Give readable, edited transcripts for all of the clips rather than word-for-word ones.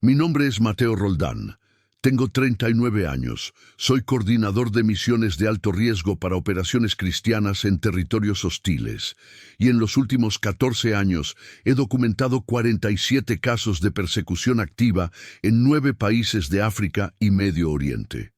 Mi nombre es Mateo Roldán. Tengo 39 años. Soy coordinador de misiones de alto riesgo para operaciones cristianas en territorios hostiles. Y en los últimos 14 años he documentado 47 casos de persecución activa en 9 países de África y Medio Oriente.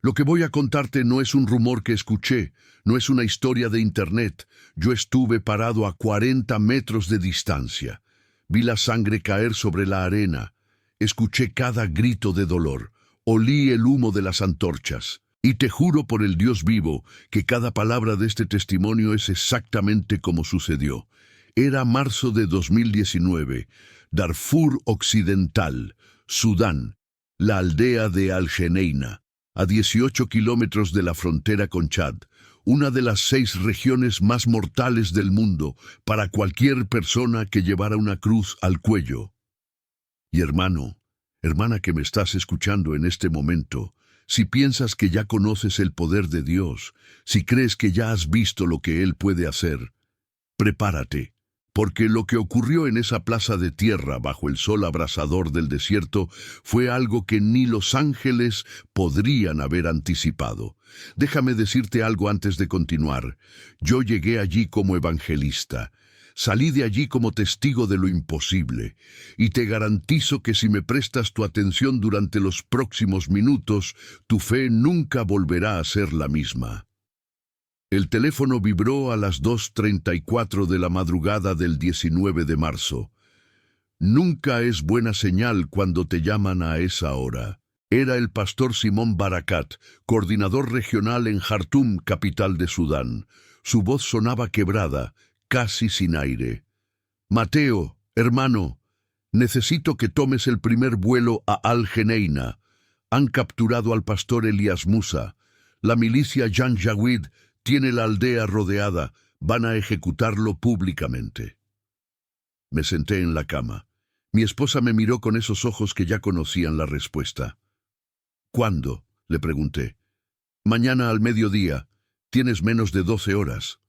Lo que voy a contarte no es un rumor que escuché, no es una historia de internet. Yo estuve parado a 40 metros de distancia. Vi la sangre caer sobre la arena. Escuché cada grito de dolor. Olí el humo de las antorchas. Y te juro por el Dios vivo que cada palabra de este testimonio es exactamente como sucedió. Era marzo de 2019, Darfur Occidental, Sudán, la aldea de Al-Geneina, a 18 kilómetros de la frontera con Chad, una de las 6 regiones más mortales del mundo para cualquier persona que llevara una cruz al cuello. Y hermana que me estás escuchando en este momento, si piensas que ya conoces el poder de Dios, si crees que ya has visto lo que Él puede hacer, prepárate, porque lo que ocurrió en esa plaza de tierra bajo el sol abrasador del desierto fue algo que ni los ángeles podrían haber anticipado. Déjame decirte algo antes de continuar. Yo llegué allí como evangelista. Salí de allí como testigo de lo imposible, y te garantizo que si me prestas tu atención durante los próximos minutos, tu fe nunca volverá a ser la misma. El teléfono vibró a las 2:34 de la madrugada del 19 de marzo. Nunca es buena señal cuando te llaman a esa hora. Era el pastor Simón Barakat, coordinador regional en Jartum, capital de Sudán. Su voz sonaba quebrada, casi sin aire. Mateo, hermano, necesito que tomes el primer vuelo a Al-Geneina. Han capturado al pastor Elías Musa. La milicia Janjaweed tiene la aldea rodeada. Van a ejecutarlo públicamente. Me senté en la cama. Mi esposa me miró con esos ojos que ya conocían la respuesta. ¿Cuándo?, le pregunté. Mañana al mediodía. Tienes menos de 12 horas.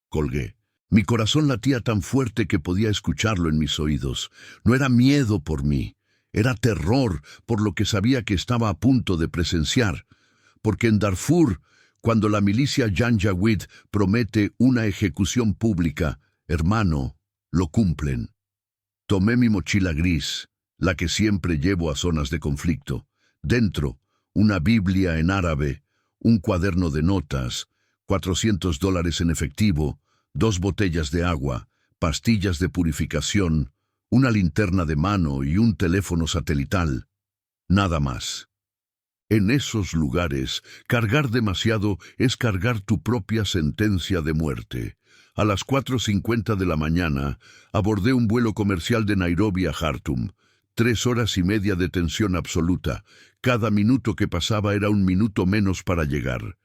Colgué. Mi corazón latía tan fuerte que podía escucharlo en mis oídos. No era miedo por mí, era terror por lo que sabía que estaba a punto de presenciar. Porque en Darfur, cuando la milicia Janjaweed promete una ejecución pública, hermano, lo cumplen. Tomé mi mochila gris, la que siempre llevo a zonas de conflicto. Dentro, una Biblia en árabe, un cuaderno de notas, $400 en efectivo, 2 botellas de agua, pastillas de purificación, una linterna de mano y un teléfono satelital. Nada más. En esos lugares, cargar demasiado es cargar tu propia sentencia de muerte. A las 4:50 de la mañana, abordé un vuelo comercial de Nairobi a Jartum. 3 horas y media de tensión absoluta. Cada minuto que pasaba era un minuto menos para llegar.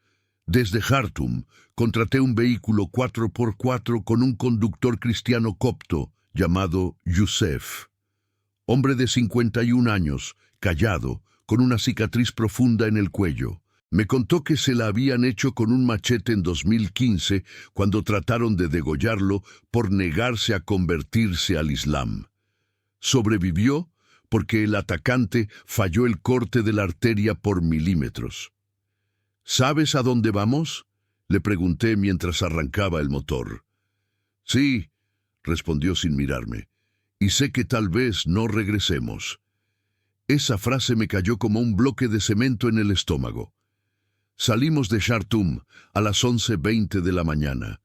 Desde Jartum, contraté un vehículo 4x4 con un conductor cristiano copto llamado Yusef. Hombre de 51 años, callado, con una cicatriz profunda en el cuello. Me contó que se la habían hecho con un machete en 2015 cuando trataron de degollarlo por negarse a convertirse al Islam. Sobrevivió porque el atacante falló el corte de la arteria por milímetros. ¿Sabes a dónde vamos?, le pregunté mientras arrancaba el motor. Sí, respondió sin mirarme, y sé que tal vez no regresemos. Esa frase me cayó como un bloque de cemento en el estómago. Salimos de Jartum a las 11:20 de la mañana.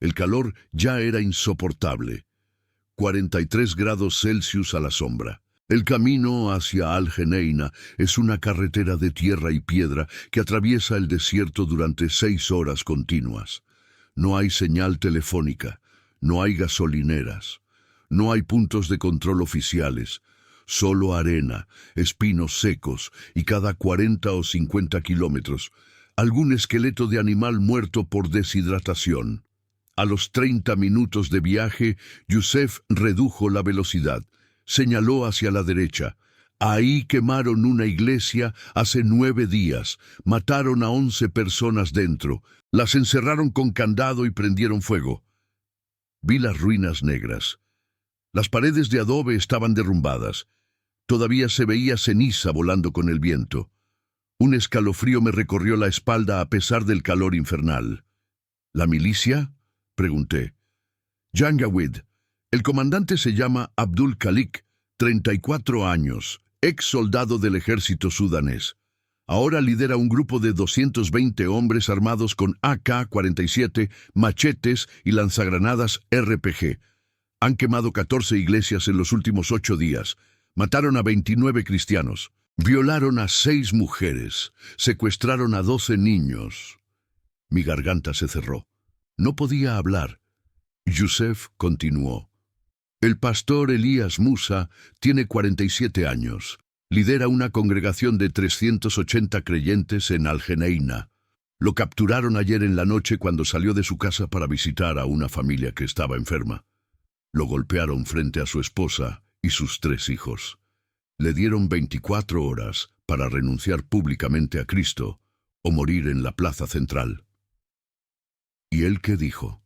El calor ya era insoportable. 43 grados Celsius a la sombra. El camino hacia Al-Geneina es una carretera de tierra y piedra que atraviesa el desierto durante 6 horas continuas. No hay señal telefónica, no hay gasolineras, no hay puntos de control oficiales, solo arena, espinos secos y cada 40 o 50 kilómetros, algún esqueleto de animal muerto por deshidratación. A los 30 minutos de viaje, Yusef redujo la velocidad. Señaló hacia la derecha. Ahí quemaron una iglesia hace 9 días. Mataron a 11 personas dentro. Las encerraron con candado y prendieron fuego. Vi las ruinas negras. Las paredes de adobe estaban derrumbadas. Todavía se veía ceniza volando con el viento. Un escalofrío me recorrió la espalda a pesar del calor infernal. ¿La milicia?, pregunté. Janjaweed. El comandante se llama Abdul Khalik, 34 años, ex soldado del ejército sudanés. Ahora lidera un grupo de 220 hombres armados con AK-47, machetes y lanzagranadas RPG. Han quemado 14 iglesias en los últimos 8 días. Mataron a 29 cristianos. Violaron a 6 mujeres. Secuestraron a 12 niños. Mi garganta se cerró. No podía hablar. Yusef continuó. El pastor Elías Musa tiene 47 años. Lidera una congregación de 380 creyentes en Al-Geneina. Lo capturaron ayer en la noche cuando salió de su casa para visitar a una familia que estaba enferma. Lo golpearon frente a su esposa y sus 3 hijos. Le dieron 24 horas para renunciar públicamente a Cristo o morir en la plaza central. ¿Y él qué dijo?,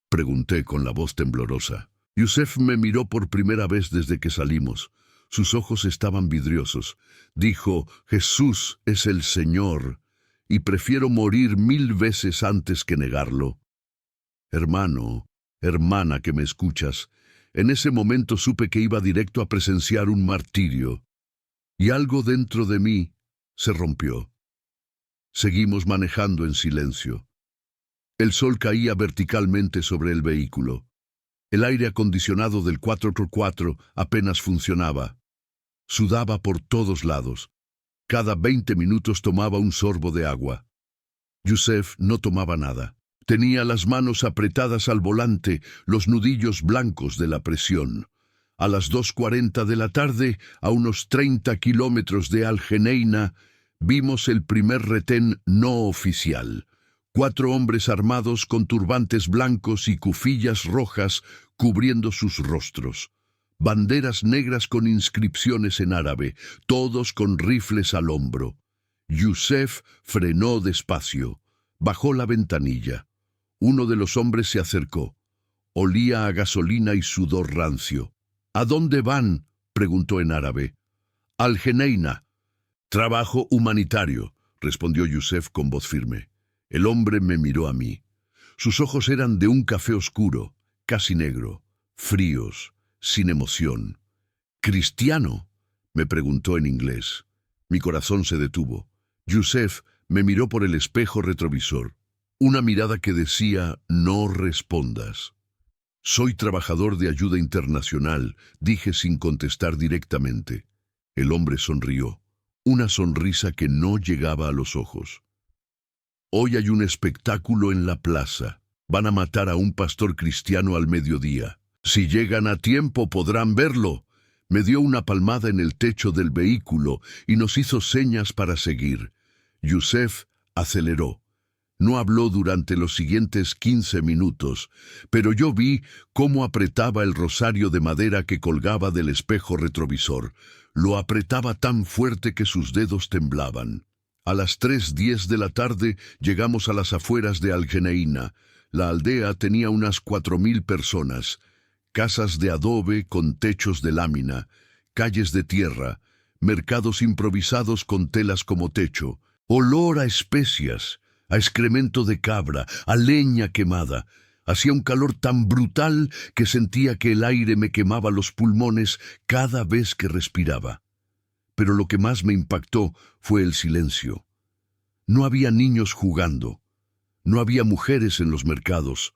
pregunté con la voz temblorosa. Yusef me miró por primera vez desde que salimos. Sus ojos estaban vidriosos. Dijo: Jesús es el Señor, y prefiero morir 1000 veces antes que negarlo. Hermano, hermana que me escuchas, en ese momento supe que iba directo a presenciar un martirio, y algo dentro de mí se rompió. Seguimos manejando en silencio. El sol caía verticalmente sobre el vehículo. El aire acondicionado del 4x4 apenas funcionaba. Sudaba por todos lados. Cada 20 minutos tomaba un sorbo de agua. Yusef no tomaba nada. Tenía las manos apretadas al volante, los nudillos blancos de la presión. A las 2:40 de la tarde, a unos 30 kilómetros de Al-Geneina, vimos el primer retén no oficial. 4 hombres armados con turbantes blancos y cufillas rojas cubriendo sus rostros. Banderas negras con inscripciones en árabe, todos con rifles al hombro. Yusef frenó despacio. Bajó la ventanilla. Uno de los hombres se acercó. Olía a gasolina y sudor rancio. ¿A dónde van?, preguntó en árabe. Al-Geneina. Trabajo humanitario, respondió Yusef con voz firme. El hombre me miró a mí. Sus ojos eran de un café oscuro, casi negro, fríos, sin emoción. ¿Cristiano?, me preguntó en inglés. Mi corazón se detuvo. Yusef me miró por el espejo retrovisor. Una mirada que decía: no respondas. Soy trabajador de ayuda internacional, dije sin contestar directamente. El hombre sonrió, una sonrisa que no llegaba a los ojos. Hoy hay un espectáculo en la plaza. Van a matar a un pastor cristiano al mediodía. Si llegan a tiempo podrán verlo. Me dio una palmada en el techo del vehículo y nos hizo señas para seguir. Yusef aceleró. No habló durante los siguientes 15 minutos, pero yo vi cómo apretaba el rosario de madera que colgaba del espejo retrovisor. Lo apretaba tan fuerte que sus dedos temblaban. A las 3:10 de la tarde llegamos a las afueras de Al-Geneina. La aldea tenía unas 4000 personas. Casas de adobe con techos de lámina, calles de tierra, mercados improvisados con telas como techo, olor a especias, a excremento de cabra, a leña quemada. Hacía un calor tan brutal que sentía que el aire me quemaba los pulmones cada vez que respiraba. Pero lo que más me impactó fue el silencio. No había niños jugando, no había mujeres en los mercados,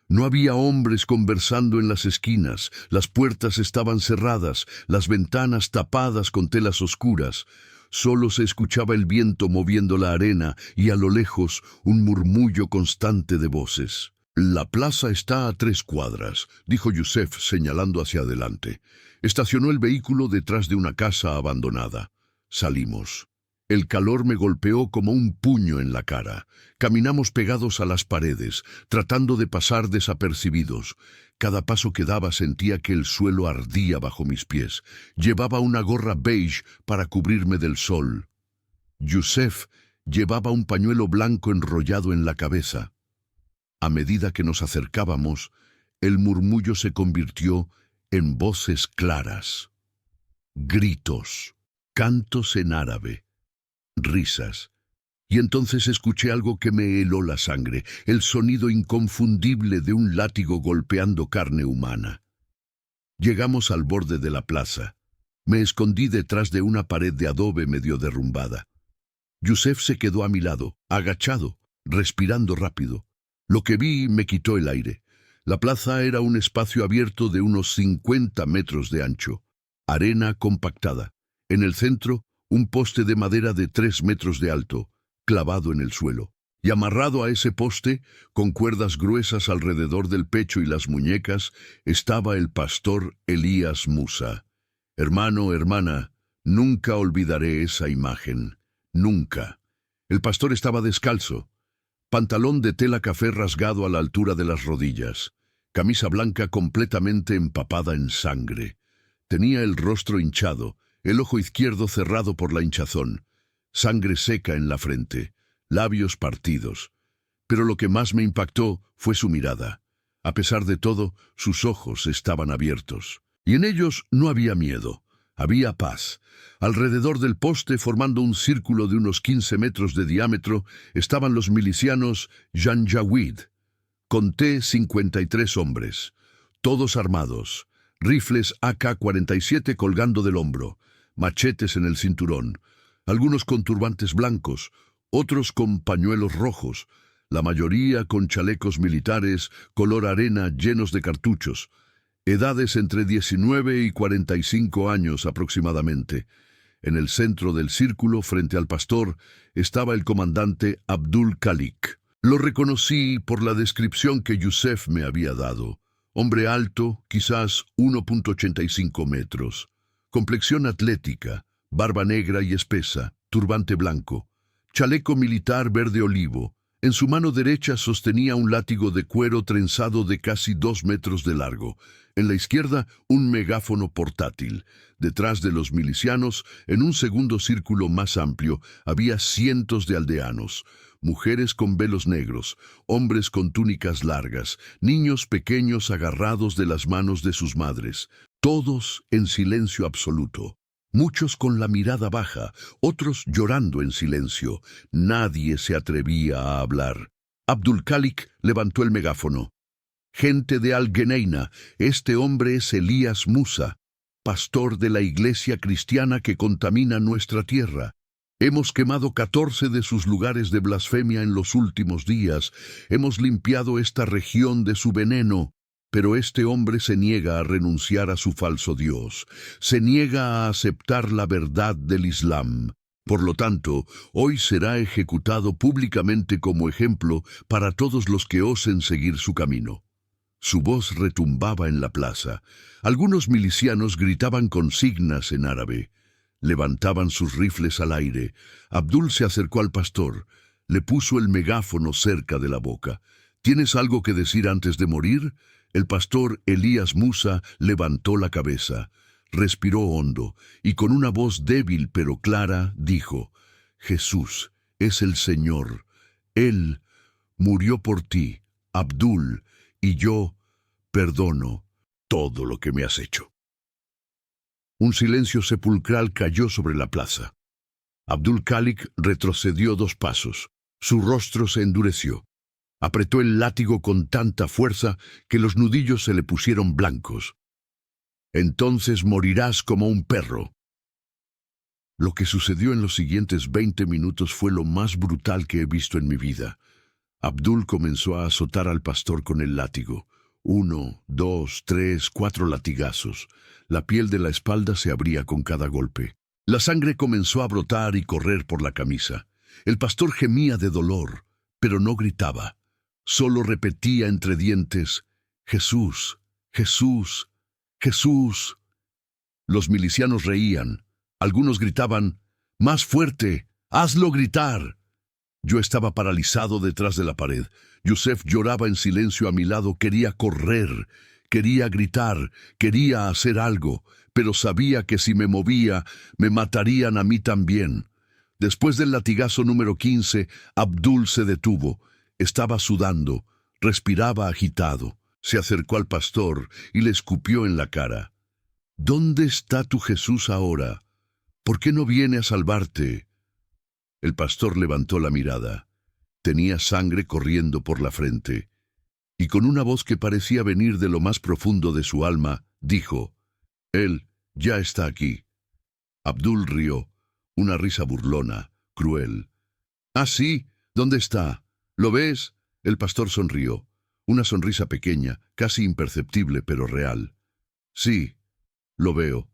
no había hombres conversando en las esquinas, las puertas estaban cerradas, las ventanas tapadas con telas oscuras. Solo se escuchaba el viento moviendo la arena y a lo lejos un murmullo constante de voces. La plaza está a 3 cuadras, dijo Yusef señalando hacia adelante. Estacionó el vehículo detrás de una casa abandonada. Salimos. El calor me golpeó como un puño en la cara. Caminamos pegados a las paredes, tratando de pasar desapercibidos. Cada paso que daba sentía que el suelo ardía bajo mis pies. Llevaba una gorra beige para cubrirme del sol. Yusef llevaba un pañuelo blanco enrollado en la cabeza. A medida que nos acercábamos, el murmullo se convirtió en voces claras. gritos, cantos en árabe, risas. Y entonces escuché algo que me heló la sangre, el sonido inconfundible de un látigo golpeando carne humana. Llegamos al borde de la plaza. Me escondí detrás de una pared de adobe medio derrumbada. Yusef se quedó a mi lado, agachado, respirando rápido. Lo que vi me quitó el aire. La plaza era un espacio abierto de unos 50 metros de ancho. Arena compactada. En el centro, un poste de madera de 3 metros de alto, clavado en el suelo. Y amarrado a ese poste, con cuerdas gruesas alrededor del pecho y las muñecas, estaba el pastor Elías Musa. Hermano, hermana, nunca olvidaré esa imagen. Nunca. El pastor estaba descalzo. Pantalón de tela café rasgado a la altura de las rodillas. Camisa blanca completamente empapada en sangre. Tenía el rostro hinchado, el ojo izquierdo cerrado por la hinchazón. Sangre seca en la frente, labios partidos. Pero lo que más me impactó fue su mirada. A pesar de todo, sus ojos estaban abiertos. Y en ellos no había miedo, había paz. Alrededor del poste, formando un círculo de unos 15 metros de diámetro, estaban los milicianos Janjaweed. Conté 53 hombres, todos armados, rifles AK-47 colgando del hombro, machetes en el cinturón, algunos con turbantes blancos, otros con pañuelos rojos, la mayoría con chalecos militares color arena llenos de cartuchos, edades entre 19 y 45 años aproximadamente. En el centro del círculo, frente al pastor, estaba el comandante Abdul Khalik. Lo reconocí por la descripción que Yusef me había dado. Hombre alto, quizás 1,85 metros. Complexión atlética, barba negra y espesa, turbante blanco. Chaleco militar verde olivo. En su mano derecha sostenía un látigo de cuero trenzado de casi 2 metros de largo. En la izquierda, un megáfono portátil. Detrás de los milicianos, en un segundo círculo más amplio, había cientos de aldeanos. Mujeres con velos negros, hombres con túnicas largas, niños pequeños agarrados de las manos de sus madres. Todos en silencio absoluto. Muchos con la mirada baja, otros llorando en silencio. Nadie se atrevía a hablar. Abdul Khalik levantó el megáfono. Gente de Al-Geneina, este hombre es Elías Musa, pastor de la iglesia cristiana que contamina nuestra tierra. Hemos quemado 14 de sus lugares de blasfemia en los últimos días. Hemos limpiado esta región de su veneno. Pero este hombre se niega a renunciar a su falso Dios, se niega a aceptar la verdad del Islam. Por lo tanto, hoy será ejecutado públicamente como ejemplo para todos los que osen seguir su camino. Su voz retumbaba en la plaza. Algunos milicianos gritaban consignas en árabe. Levantaban sus rifles al aire. Abdul se acercó al pastor. Le puso el megáfono cerca de la boca. ¿Tienes algo que decir antes de morir? El pastor Elías Musa levantó la cabeza, respiró hondo y con una voz débil pero clara dijo: Jesús es el Señor. Él murió por ti, Abdul, y yo perdono todo lo que me has hecho. Un silencio sepulcral cayó sobre la plaza. Abdul Khalik retrocedió 2 pasos. Su rostro se endureció. Apretó el látigo con tanta fuerza que los nudillos se le pusieron blancos. Entonces morirás como un perro. Lo que sucedió en los siguientes 20 minutos fue lo más brutal que he visto en mi vida. Abdul comenzó a azotar al pastor con el látigo. 1, 2, 3, 4 latigazos. La piel de la espalda se abría con cada golpe. La sangre comenzó a brotar y correr por la camisa. El pastor gemía de dolor, pero no gritaba. Solo repetía entre dientes: Jesús, Jesús, Jesús. Los milicianos reían. Algunos gritaban: ¡Más fuerte! ¡Hazlo gritar! Yo estaba paralizado detrás de la pared. Yusef lloraba en silencio a mi lado. Quería correr, quería gritar, quería hacer algo, pero sabía que si me movía, me matarían a mí también. Después del latigazo número 15, Abdul se detuvo. Estaba sudando, respiraba agitado. Se acercó al pastor y le escupió en la cara. ¿Dónde está tu Jesús ahora? ¿Por qué no viene a salvarte? El pastor levantó la mirada. Tenía sangre corriendo por la frente, y con una voz que parecía venir de lo más profundo de su alma, dijo, «Él ya está aquí». Abdul rió, una risa burlona, cruel. «Ah, sí, ¿dónde está? ¿Lo ves?» El pastor sonrió, una sonrisa pequeña, casi imperceptible, pero real. «Sí, lo veo».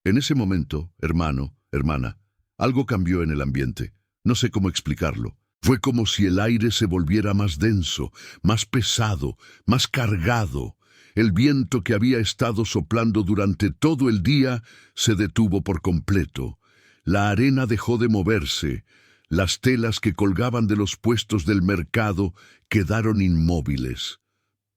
En ese momento, hermana, algo cambió en el ambiente. No sé cómo explicarlo. Fue como si el aire se volviera más denso, más pesado, más cargado. El viento que había estado soplando durante todo el día se detuvo por completo. La arena dejó de moverse. Las telas que colgaban de los puestos del mercado quedaron inmóviles.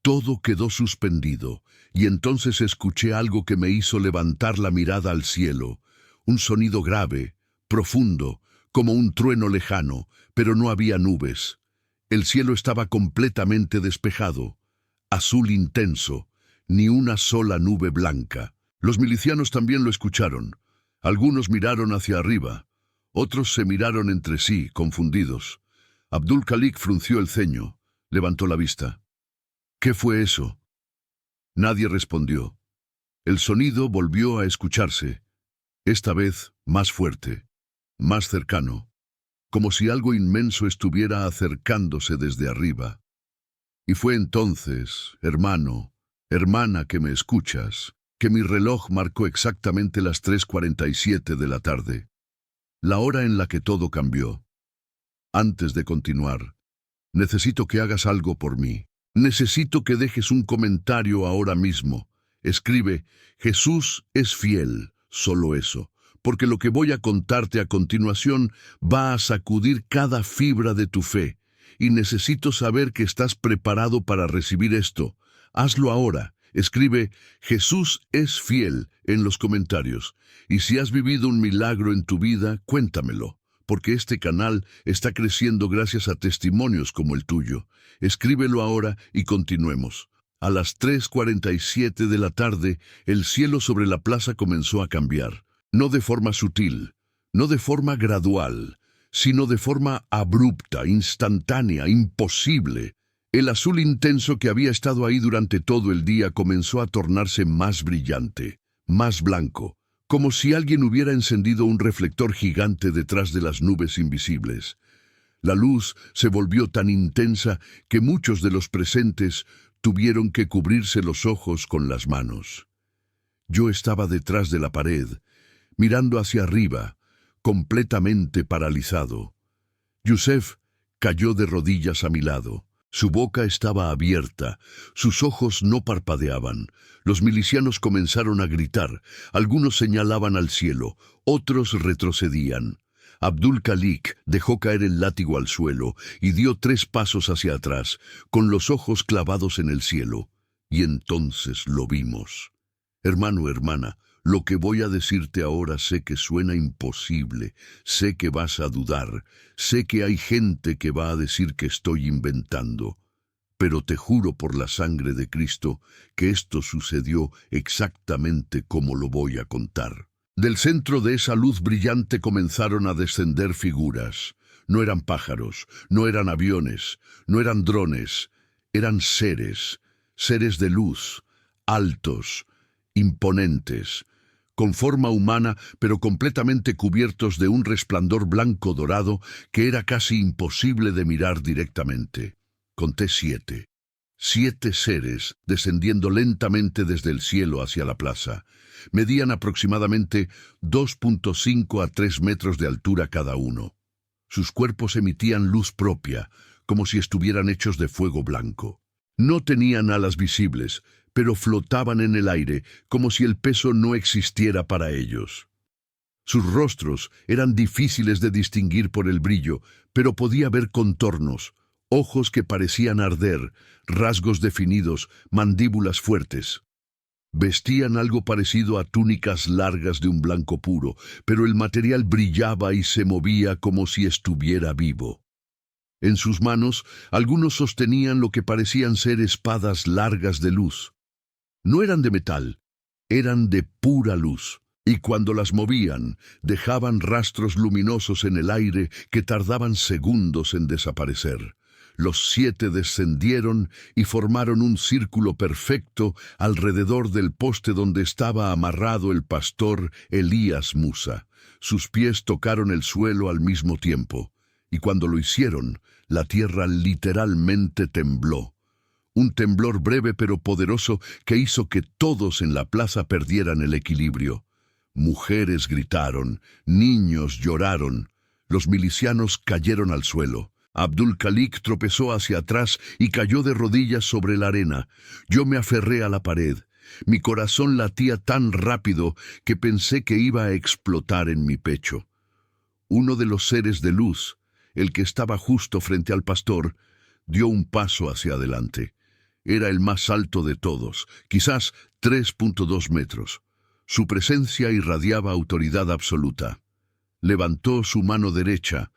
Todo quedó suspendido, y entonces escuché algo que me hizo levantar la mirada al cielo. Un sonido grave, profundo, como un trueno lejano, pero no había nubes. El cielo estaba completamente despejado, azul intenso, ni una sola nube blanca. Los milicianos también lo escucharon. Algunos miraron hacia arriba, otros se miraron entre sí, confundidos. Abdul Khalik frunció el ceño, levantó la vista. «¿Qué fue eso?» Nadie respondió. El sonido volvió a escucharse, esta vez más fuerte, más cercano, como si algo inmenso estuviera acercándose desde arriba. Y fue entonces, hermana que me escuchas, que mi reloj marcó exactamente las 3:47 de la tarde, la hora en la que todo cambió. Antes de continuar, necesito que hagas algo por mí. Necesito que dejes un comentario ahora mismo. Escribe, «Jesús es fiel», solo eso, porque lo que voy a contarte a continuación va a sacudir cada fibra de tu fe, y necesito saber que estás preparado para recibir esto. Hazlo ahora. Escribe, «Jesús es fiel» en los comentarios, y si has vivido un milagro en tu vida, cuéntamelo, porque este canal está creciendo gracias a testimonios como el tuyo. Escríbelo ahora y continuemos. A las 3:47 de la tarde, el cielo sobre la plaza comenzó a cambiar. No de forma sutil, no de forma gradual, sino de forma abrupta, instantánea, imposible. El azul intenso que había estado ahí durante todo el día comenzó a tornarse más brillante, más blanco, como si alguien hubiera encendido un reflector gigante detrás de las nubes invisibles. La luz se volvió tan intensa que muchos de los presentes tuvieron que cubrirse los ojos con las manos. Yo estaba detrás de la pared, mirando hacia arriba, completamente paralizado. Yusef cayó de rodillas a mi lado. Su boca estaba abierta, sus ojos no parpadeaban. Los milicianos comenzaron a gritar, algunos señalaban al cielo, otros retrocedían. Abdul Khalik dejó caer el látigo al suelo y dio 3 pasos hacia atrás, con los ojos clavados en el cielo. Y entonces lo vimos. Hermana, lo que voy a decirte ahora sé que suena imposible, sé que vas a dudar, sé que hay gente que va a decir que estoy inventando, pero te juro por la sangre de Cristo que esto sucedió exactamente como lo voy a contar. Del centro de esa luz brillante comenzaron a descender figuras. No eran pájaros, no eran aviones, no eran drones, eran seres de luz, altos, imponentes, con forma humana, pero completamente cubiertos de un resplandor blanco dorado que era casi imposible de mirar directamente. Conté 7. 7 seres descendiendo lentamente desde el cielo hacia la plaza. Medían aproximadamente 2.5 a 3 metros de altura cada uno. Sus cuerpos emitían luz propia, como si estuvieran hechos de fuego blanco. No tenían alas visibles, pero flotaban en el aire como si el peso no existiera para ellos. Sus rostros eran difíciles de distinguir por el brillo, pero podía ver contornos, ojos que parecían arder, rasgos definidos, mandíbulas fuertes. Vestían algo parecido a túnicas largas de un blanco puro, pero el material brillaba y se movía como si estuviera vivo. En sus manos, algunos sostenían lo que parecían ser espadas largas de luz. No eran de metal, eran de pura luz, y cuando las movían, dejaban rastros luminosos en el aire que tardaban segundos en desaparecer. Los 7 descendieron y formaron un círculo perfecto alrededor del poste donde estaba amarrado el pastor Elías Musa. Sus pies tocaron el suelo al mismo tiempo, y cuando lo hicieron, la tierra literalmente tembló. Un temblor breve pero poderoso que hizo que todos en la plaza perdieran el equilibrio. Mujeres gritaron, niños lloraron, los milicianos cayeron al suelo. Abdul-Khalik tropezó hacia atrás y cayó de rodillas sobre la arena. Yo me aferré a la pared. Mi corazón latía tan rápido que pensé que iba a explotar en mi pecho. Uno de los seres de luz, el que estaba justo frente al pastor, dio un paso hacia adelante. Era el más alto de todos, quizás 3.2 metros. Su presencia irradiaba autoridad absoluta. Levantó su mano derecha,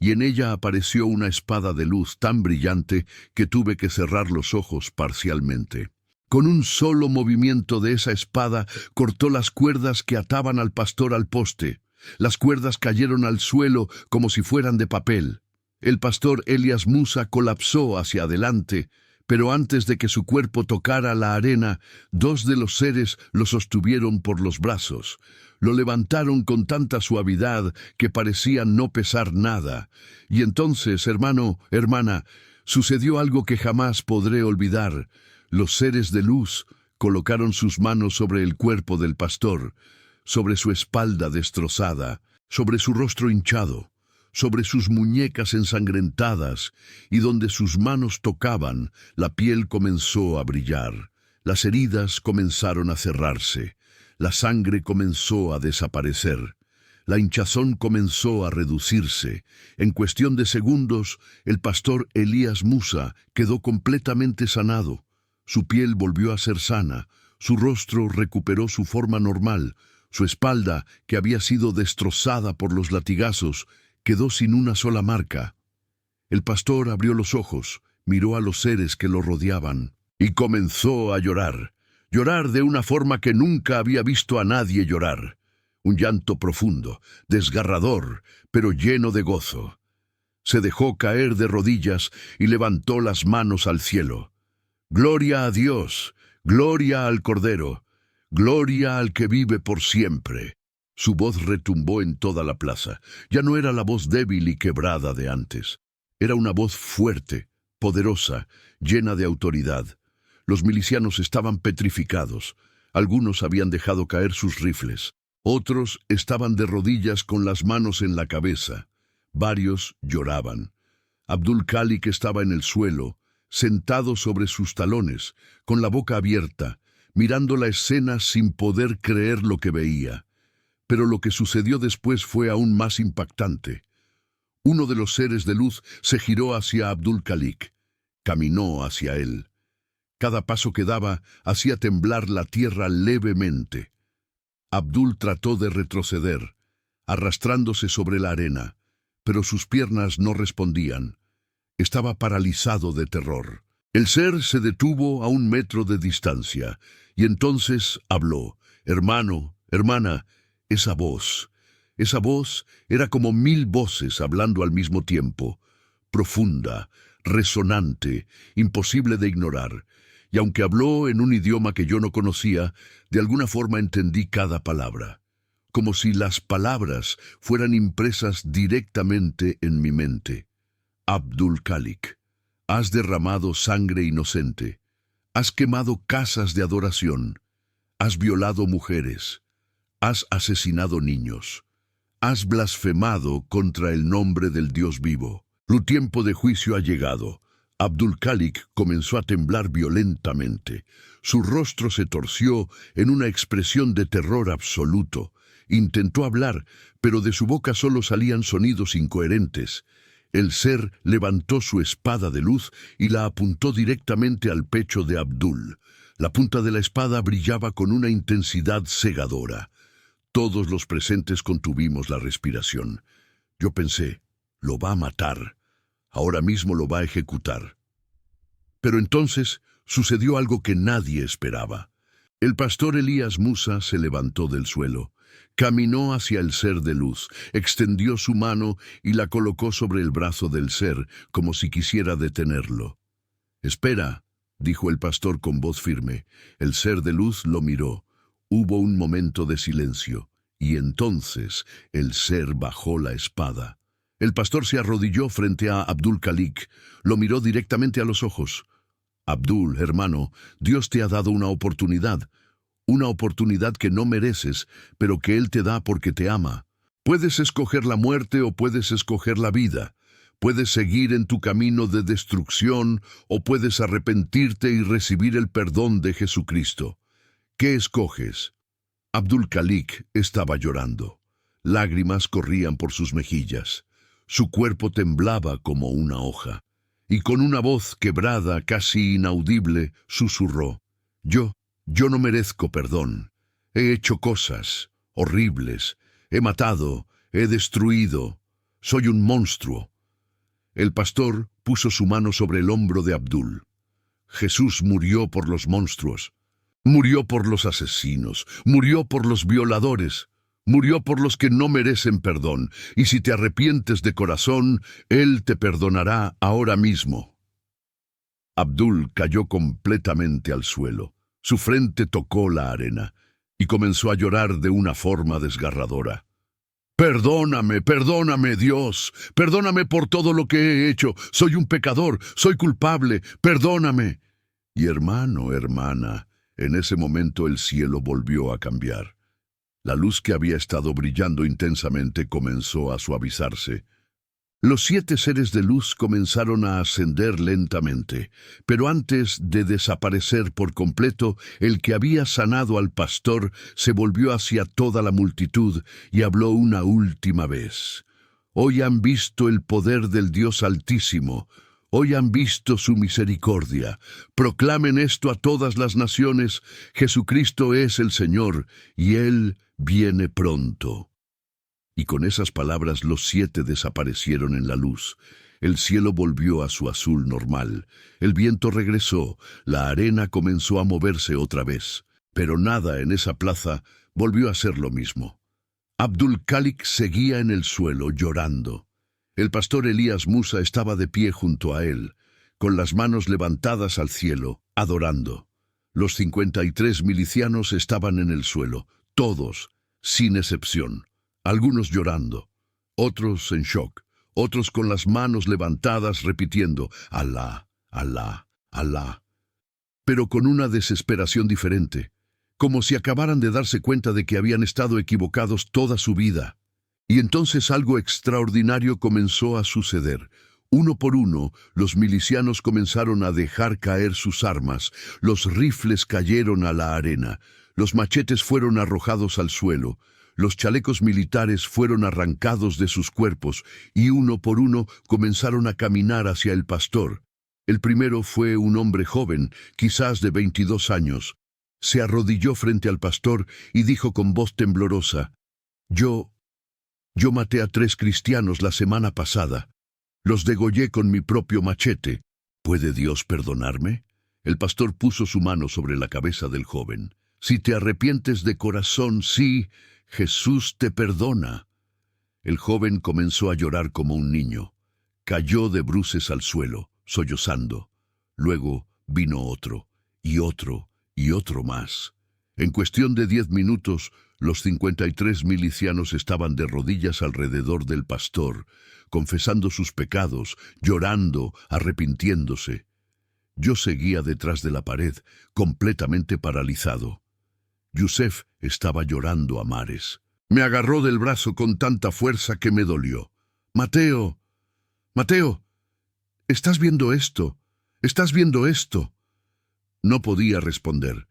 y en ella apareció una espada de luz tan brillante que tuve que cerrar los ojos parcialmente. Con un solo movimiento de esa espada cortó las cuerdas que ataban al pastor al poste. Las cuerdas cayeron al suelo como si fueran de papel. El pastor Elías Musa colapsó hacia adelante, pero antes de que su cuerpo tocara la arena, 2 de los seres lo sostuvieron por los brazos. Lo levantaron con tanta suavidad que parecía no pesar nada. Y entonces, hermana, sucedió algo que jamás podré olvidar. Los seres de luz colocaron sus manos sobre el cuerpo del pastor, sobre su espalda destrozada, sobre su rostro hinchado, sobre sus muñecas ensangrentadas, y donde sus manos tocaban, la piel comenzó a brillar. Las heridas comenzaron a cerrarse. La sangre comenzó a desaparecer. La hinchazón comenzó a reducirse. En cuestión de segundos, el pastor Elías Musa quedó completamente sanado. Su piel volvió a ser sana. Su rostro recuperó su forma normal. Su espalda, que había sido destrozada por los latigazos, quedó sin una sola marca. El pastor abrió los ojos, miró a los seres que lo rodeaban y comenzó a llorar. Llorar de una forma que nunca había visto a nadie llorar. Un llanto profundo, desgarrador, pero lleno de gozo. Se dejó caer de rodillas y levantó las manos al cielo. Gloria a Dios, gloria al Cordero, gloria al que vive por siempre. Su voz retumbó en toda la plaza. Ya no era la voz débil y quebrada de antes. Era una voz fuerte, poderosa, llena de autoridad. Los milicianos estaban petrificados. Algunos habían dejado caer sus rifles. Otros estaban de rodillas con las manos en la cabeza. Varios lloraban. Abdul-Khalik estaba en el suelo, sentado sobre sus talones, con la boca abierta, mirando la escena sin poder creer lo que veía. Pero lo que sucedió después fue aún más impactante. Uno de los seres de luz se giró hacia Abdul-Khalik. Caminó hacia él. Cada paso que daba hacía temblar la tierra levemente. Abdul trató de retroceder, arrastrándose sobre la arena, pero sus piernas no respondían. Estaba paralizado de terror. El ser se detuvo a 1 metro de distancia, y entonces habló. Hermano, hermana, esa voz era como 1000 voces hablando al mismo tiempo, profunda, resonante, imposible de ignorar. Y aunque habló en un idioma que yo no conocía, de alguna forma entendí cada palabra, como si las palabras fueran impresas directamente en mi mente. Abdul-Khalik, has derramado sangre inocente, has quemado casas de adoración, has violado mujeres, has asesinado niños, has blasfemado contra el nombre del Dios vivo. Tu tiempo de juicio ha llegado. Abdul-Khalik comenzó a temblar violentamente. Su rostro se torció en una expresión de terror absoluto. Intentó hablar, pero de su boca solo salían sonidos incoherentes. El ser levantó su espada de luz y la apuntó directamente al pecho de Abdul. La punta de la espada brillaba con una intensidad cegadora. Todos los presentes contuvimos la respiración. Yo pensé, lo va a matar. Ahora mismo lo va a ejecutar. Pero entonces sucedió algo que nadie esperaba. El pastor Elías Musa se levantó del suelo, caminó hacia el ser de luz, extendió su mano y la colocó sobre el brazo del ser, como si quisiera detenerlo. «Espera», dijo el pastor con voz firme. El ser de luz lo miró. Hubo un momento de silencio, y entonces el ser bajó la espada. El pastor se arrodilló frente a Abdul Khalik, lo miró directamente a los ojos. «Abdul, hermano, Dios te ha dado una oportunidad que no mereces, pero que Él te da porque te ama. Puedes escoger la muerte o puedes escoger la vida. Puedes seguir en tu camino de destrucción o puedes arrepentirte y recibir el perdón de Jesucristo. ¿Qué escoges?» Abdul Khalik estaba llorando. Lágrimas corrían por sus mejillas. Su cuerpo temblaba como una hoja. Y con una voz quebrada, casi inaudible, susurró: Yo no merezco perdón. He hecho cosas horribles. He matado, he destruido. Soy un monstruo. El pastor puso su mano sobre el hombro de Abdul. Jesús murió por los monstruos. Murió por los asesinos. Murió por los violadores. Murió por los que no merecen perdón. Y si te arrepientes de corazón, Él te perdonará ahora mismo. Abdul cayó completamente al suelo. Su frente tocó la arena y comenzó a llorar de una forma desgarradora. «Perdóname, perdóname, Dios. Perdóname por todo lo que he hecho. Soy un pecador, soy culpable. Perdóname». Y hermano, hermana, en ese momento el cielo volvió a cambiar. La luz que había estado brillando intensamente comenzó a suavizarse. Los 7 seres de luz comenzaron a ascender lentamente, pero antes de desaparecer por completo, el que había sanado al pastor se volvió hacia toda la multitud y habló una última vez. «Hoy han visto el poder del Dios Altísimo. Hoy han visto su misericordia. Proclamen esto a todas las naciones. Jesucristo es el Señor, y Él viene pronto». Y con esas palabras los 7 desaparecieron en la luz. El cielo volvió a su azul normal. El viento regresó. La arena comenzó a moverse otra vez. Pero nada en esa plaza volvió a ser lo mismo. Abdul Khalik seguía en el suelo llorando. El pastor Elías Musa estaba de pie junto a él, con las manos levantadas al cielo, adorando. Los 53 milicianos estaban en el suelo, todos, sin excepción. Algunos llorando, otros en shock, otros con las manos levantadas repitiendo «Alá, Alá, Alá», pero con una desesperación diferente, como si acabaran de darse cuenta de que habían estado equivocados toda su vida. Y entonces algo extraordinario comenzó a suceder. Uno por uno, los milicianos comenzaron a dejar caer sus armas, los rifles cayeron a la arena, los machetes fueron arrojados al suelo, los chalecos militares fueron arrancados de sus cuerpos y uno por uno comenzaron a caminar hacia el pastor. El primero fue un hombre joven, quizás de 22 años. Se arrodilló frente al pastor y dijo con voz temblorosa: Yo maté a 3 cristianos la semana pasada. Los degollé con mi propio machete. ¿Puede Dios perdonarme? El pastor puso su mano sobre la cabeza del joven. Si te arrepientes de corazón, sí, Jesús te perdona. El joven comenzó a llorar como un niño. Cayó de bruces al suelo, sollozando. Luego vino otro, y otro, y otro más. En cuestión de 10 minutos, los 53 milicianos estaban de rodillas alrededor del pastor, confesando sus pecados, llorando, arrepintiéndose. Yo seguía detrás de la pared, completamente paralizado. Yusef estaba llorando a mares. Me agarró del brazo con tanta fuerza que me dolió. «Mateo, Mateo, ¿estás viendo esto? ¿Estás viendo esto?» No podía responder.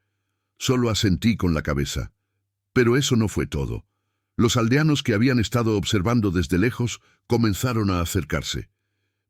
Solo asentí con la cabeza. Pero eso no fue todo. Los aldeanos que habían estado observando desde lejos comenzaron a acercarse.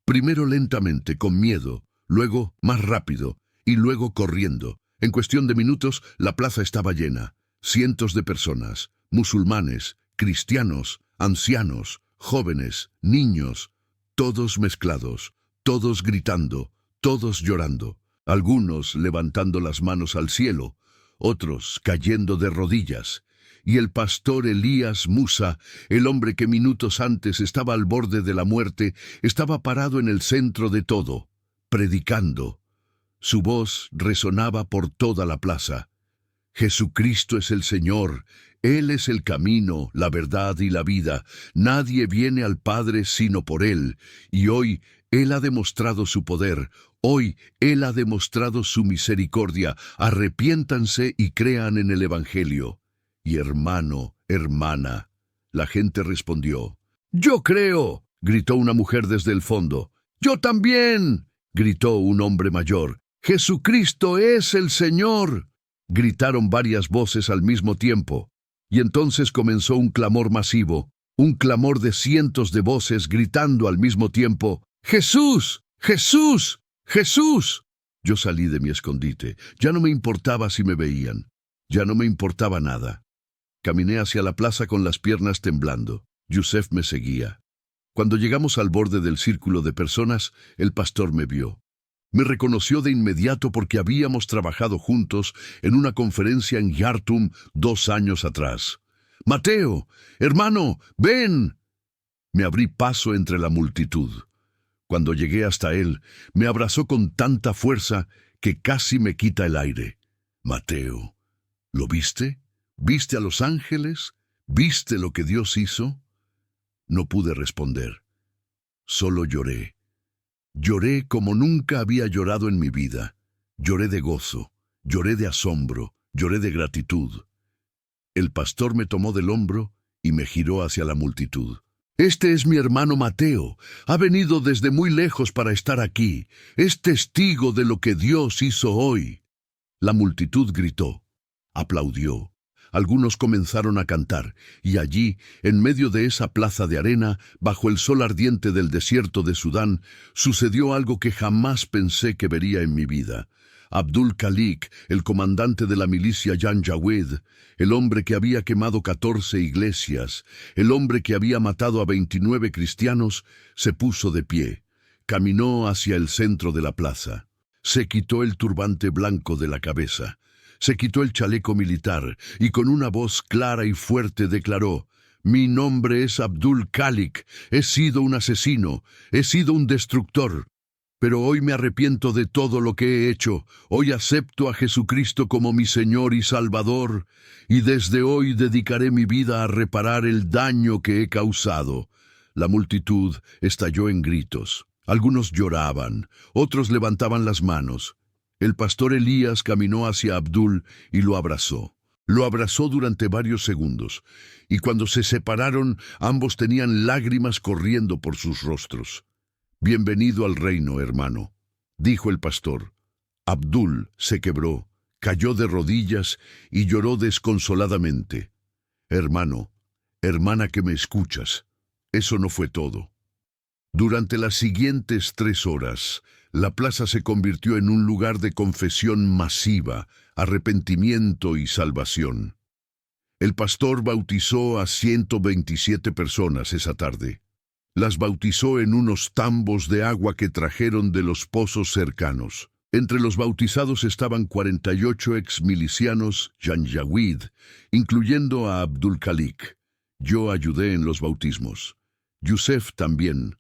Primero lentamente, con miedo, luego más rápido, y luego corriendo. En cuestión de minutos, la plaza estaba llena. Cientos de personas, musulmanes, cristianos, ancianos, jóvenes, niños, todos mezclados, todos gritando, todos llorando, algunos levantando las manos al cielo, otros cayendo de rodillas. Y el pastor Elías Musa, el hombre que minutos antes estaba al borde de la muerte, estaba parado en el centro de todo, predicando. Su voz resonaba por toda la plaza. Jesucristo es el Señor, Él es el camino, la verdad y la vida. Nadie viene al Padre sino por Él, y hoy Él ha demostrado su poder, hoy Él ha demostrado su misericordia. Arrepiéntanse y crean en el Evangelio. Y hermano, hermana, la gente respondió. «¡Yo creo!», gritó una mujer desde el fondo. «¡Yo también!», gritó un hombre mayor. «¡Jesucristo es el Señor!», gritaron varias voces al mismo tiempo. Y entonces comenzó un clamor masivo, un clamor de cientos de voces gritando al mismo tiempo. «¡Jesús! ¡Jesús! ¡Jesús!». Yo salí de mi escondite. Ya no me importaba si me veían. Ya no me importaba nada. Caminé hacia la plaza con las piernas temblando. Yusef me seguía. Cuando llegamos al borde del círculo de personas, el pastor me vio. Me reconoció de inmediato porque habíamos trabajado juntos en una conferencia en Yartum 2 años atrás. «Mateo, hermano, ven». Me abrí paso entre la multitud. Cuando llegué hasta él, me abrazó con tanta fuerza que casi me quita el aire. «Mateo, ¿lo viste? ¿Viste a los ángeles? ¿Viste lo que Dios hizo?». No pude responder. Solo lloré. Lloré como nunca había llorado en mi vida. Lloré de gozo, lloré de asombro, lloré de gratitud. El pastor me tomó del hombro y me giró hacia la multitud. «Este es mi hermano Mateo. Ha venido desde muy lejos para estar aquí. Es testigo de lo que Dios hizo hoy». La multitud gritó, aplaudió. Algunos comenzaron a cantar, y allí, en medio de esa plaza de arena, bajo el sol ardiente del desierto de Sudán, sucedió algo que jamás pensé que vería en mi vida. Abdul Khalik, el comandante de la milicia Janjaweed, el hombre que había quemado 14 iglesias, el hombre que había matado a 29 cristianos, se puso de pie, caminó hacia el centro de la plaza, se quitó el turbante blanco de la cabeza, se quitó el chaleco militar y con una voz clara y fuerte declaró: «Mi nombre es Abdul Khalik, he sido un asesino, he sido un destructor. Pero hoy me arrepiento de todo lo que he hecho. Hoy acepto a Jesucristo como mi Señor y Salvador, y desde hoy dedicaré mi vida a reparar el daño que he causado». La multitud estalló en gritos. Algunos lloraban, otros levantaban las manos. El pastor Elías caminó hacia Abdul y lo abrazó. Lo abrazó durante varios segundos, y cuando se separaron, ambos tenían lágrimas corriendo por sus rostros. «Bienvenido al reino, hermano», dijo el pastor. Abdul se quebró, cayó de rodillas y lloró desconsoladamente. «Hermano, hermana que me escuchas, eso no fue todo». Durante las siguientes 3 horas, la plaza se convirtió en un lugar de confesión masiva, arrepentimiento y salvación. El pastor bautizó a 127 personas esa tarde. Las bautizó en unos tambos de agua que trajeron de los pozos cercanos. Entre los bautizados estaban 48 exmilicianos Janjaweed, incluyendo a Abdul Khalik. Yo ayudé en los bautismos. Yusef también.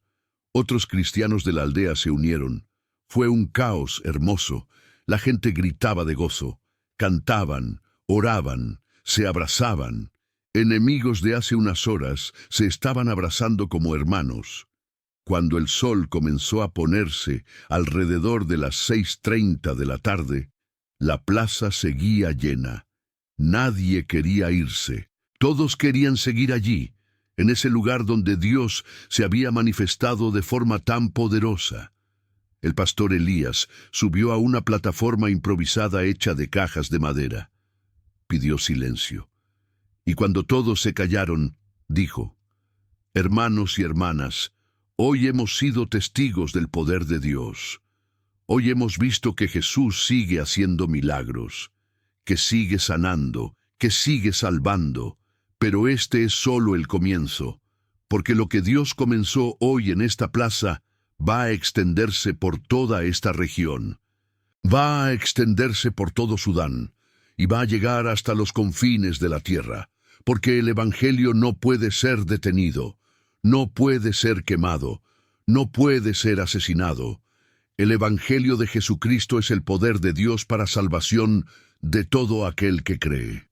Otros cristianos de la aldea se unieron. Fue un caos hermoso. La gente gritaba de gozo. Cantaban, oraban, se abrazaban. Enemigos de hace unas horas se estaban abrazando como hermanos. Cuando el sol comenzó a ponerse alrededor de las 6:30 de la tarde, la plaza seguía llena. Nadie quería irse. Todos querían seguir allí, en ese lugar donde Dios se había manifestado de forma tan poderosa. El pastor Elías subió a una plataforma improvisada hecha de cajas de madera. Pidió silencio. Y cuando todos se callaron, dijo: «Hermanos y hermanas, hoy hemos sido testigos del poder de Dios. Hoy hemos visto que Jesús sigue haciendo milagros, que sigue sanando, que sigue salvando, pero este es solo el comienzo, porque lo que Dios comenzó hoy en esta plaza va a extenderse por toda esta región. Va a extenderse por todo Sudán, y va a llegar hasta los confines de la tierra, porque el Evangelio no puede ser detenido, no puede ser quemado, no puede ser asesinado. El Evangelio de Jesucristo es el poder de Dios para salvación de todo aquel que cree.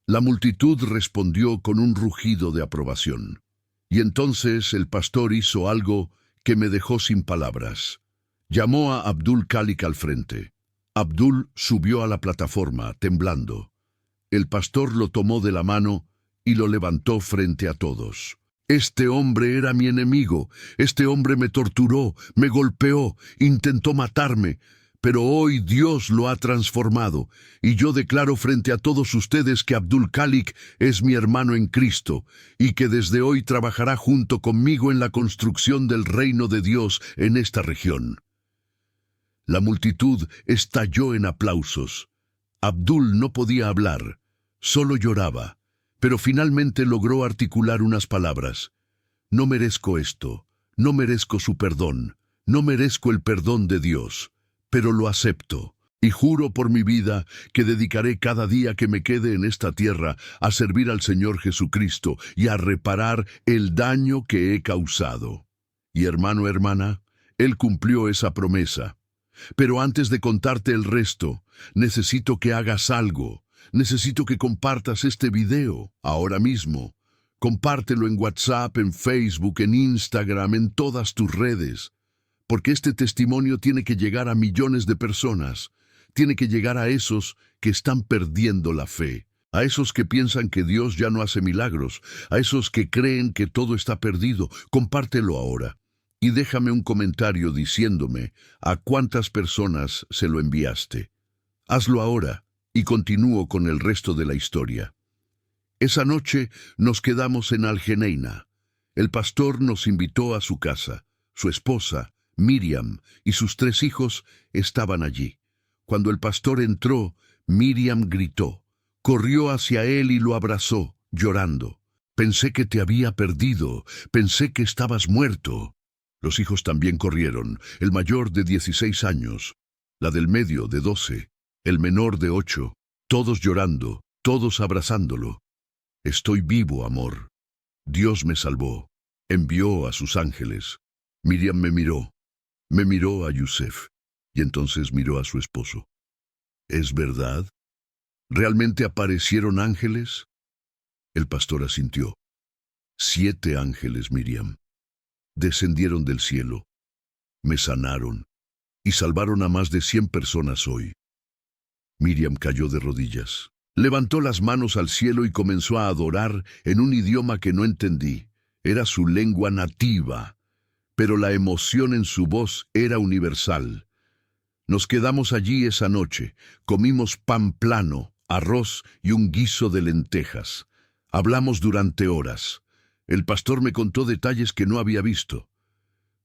La multitud respondió con un rugido de aprobación. Y entonces el pastor hizo algo que me dejó sin palabras. Llamó a Abdul Khalik al frente. Abdul subió a la plataforma, temblando. El pastor lo tomó de la mano y lo levantó frente a todos. Este hombre era mi enemigo. Este hombre me torturó, me golpeó, intentó matarme. Pero hoy Dios lo ha transformado, y yo declaro frente a todos ustedes que Abdul Khalik es mi hermano en Cristo, y que desde hoy trabajará junto conmigo en la construcción del reino de Dios en esta región. La multitud estalló en aplausos. Abdul no podía hablar, solo lloraba, pero finalmente logró articular unas palabras. No merezco esto, no merezco su perdón, no merezco el perdón de Dios. Pero lo acepto, y juro por mi vida que dedicaré cada día que me quede en esta tierra a servir al Señor Jesucristo y a reparar el daño que he causado. Y hermana, Él cumplió esa promesa. Pero antes de contarte el resto, necesito que hagas algo. Necesito que compartas este video ahora mismo. Compártelo en WhatsApp, en Facebook, en Instagram, en todas tus redes. Porque este testimonio tiene que llegar a millones de personas, tiene que llegar a esos que están perdiendo la fe, a esos que piensan que Dios ya no hace milagros, a esos que creen que todo está perdido. Compártelo ahora y déjame un comentario diciéndome a cuántas personas se lo enviaste. Hazlo ahora y continúo con el resto de la historia. Esa noche nos quedamos en Al-Geneina. El pastor nos invitó a su casa, su esposa, Miriam y sus 3 hijos estaban allí. Cuando el pastor entró, Miriam gritó, corrió hacia él y lo abrazó, llorando. Pensé que te había perdido, pensé que estabas muerto. Los hijos también corrieron, el mayor de 16 años, la del medio de 12, el menor de 8, todos llorando, todos abrazándolo. Estoy vivo, amor. Dios me salvó, envió a sus ángeles. Miriam me miró a Yusef, y entonces miró a su esposo. ¿Es verdad? ¿Realmente aparecieron ángeles? El pastor asintió. 7 ángeles, Miriam. Descendieron del cielo, me sanaron, y salvaron a más de 100 personas hoy. Miriam cayó de rodillas. Levantó las manos al cielo y comenzó a adorar en un idioma que no entendí. Era su lengua nativa. Pero la emoción en su voz era universal. Nos quedamos allí esa noche, comimos pan plano, arroz y un guiso de lentejas. Hablamos durante horas. El pastor me contó detalles que no había visto.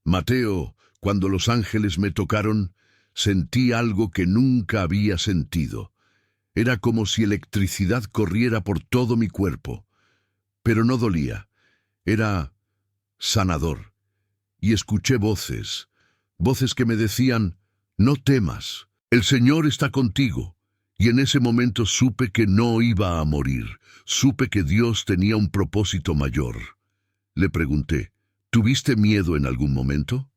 Mateo, cuando los ángeles me tocaron, sentí algo que nunca había sentido. Era como si electricidad corriera por todo mi cuerpo. Pero no dolía. Era sanador. Y escuché voces que me decían, no temas, el Señor está contigo. Y en ese momento supe que no iba a morir, supe que Dios tenía un propósito mayor. Le pregunté, ¿tuviste miedo en algún momento?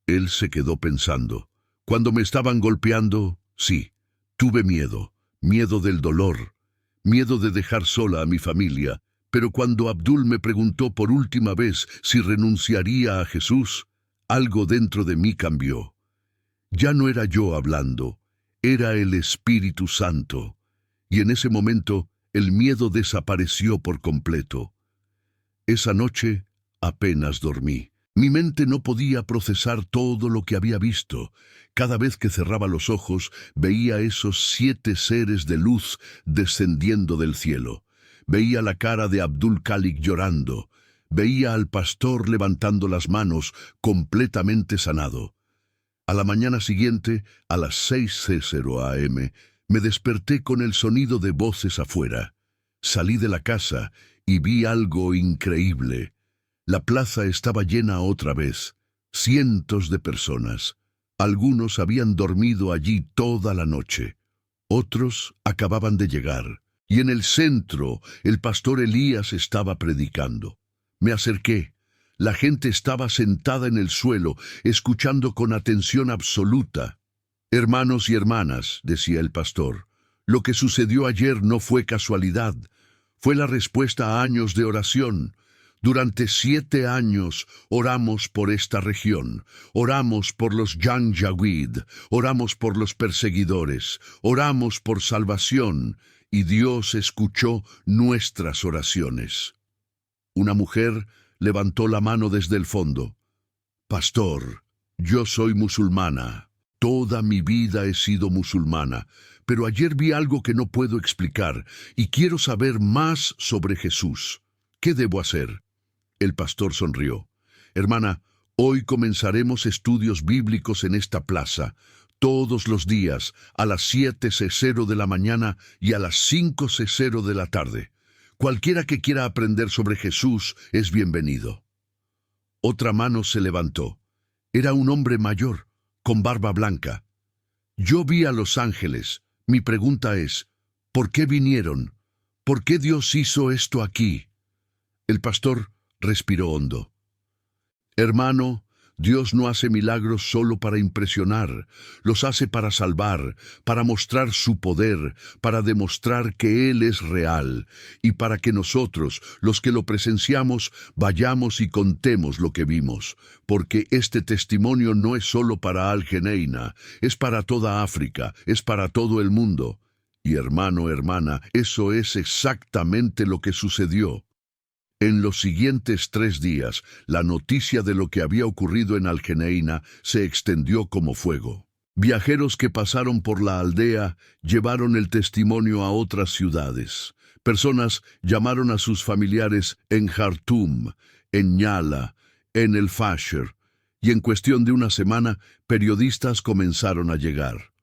Él se quedó pensando. Cuando me estaban golpeando, sí, tuve miedo, miedo del dolor, miedo de dejar sola a mi familia. Pero cuando Abdul me preguntó por última vez si renunciaría a Jesús, algo dentro de mí cambió. Ya no era yo hablando, era el Espíritu Santo. Y en ese momento el miedo desapareció por completo. Esa noche apenas dormí. Mi mente no podía procesar todo lo que había visto. Cada vez que cerraba los ojos, veía esos 7 seres de luz descendiendo del cielo. Veía la cara de Abdul Khalik llorando. Veía al pastor levantando las manos, completamente sanado. A la mañana siguiente, a las 6:00 AM, me desperté con el sonido de voces afuera. Salí de la casa y vi algo increíble. La plaza estaba llena otra vez. Cientos de personas. Algunos habían dormido allí toda la noche. Otros acababan de llegar, y en el centro el pastor Elías estaba predicando. Me acerqué. La gente estaba sentada en el suelo, escuchando con atención absoluta. Hermanos y hermanas, decía el pastor, lo que sucedió ayer no fue casualidad, fue la respuesta a años de oración. Durante 7 años oramos por esta región, oramos por los Janjaweed, oramos por los perseguidores, oramos por salvación, y Dios escuchó nuestras oraciones. Una mujer levantó la mano desde el fondo. Pastor, yo soy musulmana. Toda mi vida he sido musulmana, pero ayer vi algo que no puedo explicar y quiero saber más sobre Jesús. ¿Qué debo hacer? El pastor sonrió. Hermana, hoy comenzaremos estudios bíblicos en esta plaza, todos los días, a las 7:00 de la mañana y a las 5:00 de la tarde. Cualquiera que quiera aprender sobre Jesús es bienvenido. Otra mano se levantó. Era un hombre mayor, con barba blanca. Yo vi a los ángeles. Mi pregunta es, ¿por qué vinieron? ¿Por qué Dios hizo esto aquí? El pastor respiró hondo. Hermano, Dios no hace milagros solo para impresionar, los hace para salvar, para mostrar su poder, para demostrar que Él es real, y para que nosotros, los que lo presenciamos, vayamos y contemos lo que vimos, porque este testimonio no es solo para Al-Geneina, es para toda África, es para todo el mundo. Y hermano, hermana, eso es exactamente lo que sucedió. En los siguientes 3 días, la noticia de lo que había ocurrido en Al-Geneina se extendió como fuego. Viajeros que pasaron por la aldea llevaron el testimonio a otras ciudades. Personas llamaron a sus familiares en Jartum, en Nyala, en El Fasher, y en cuestión de una semana, periodistas comenzaron a llegar.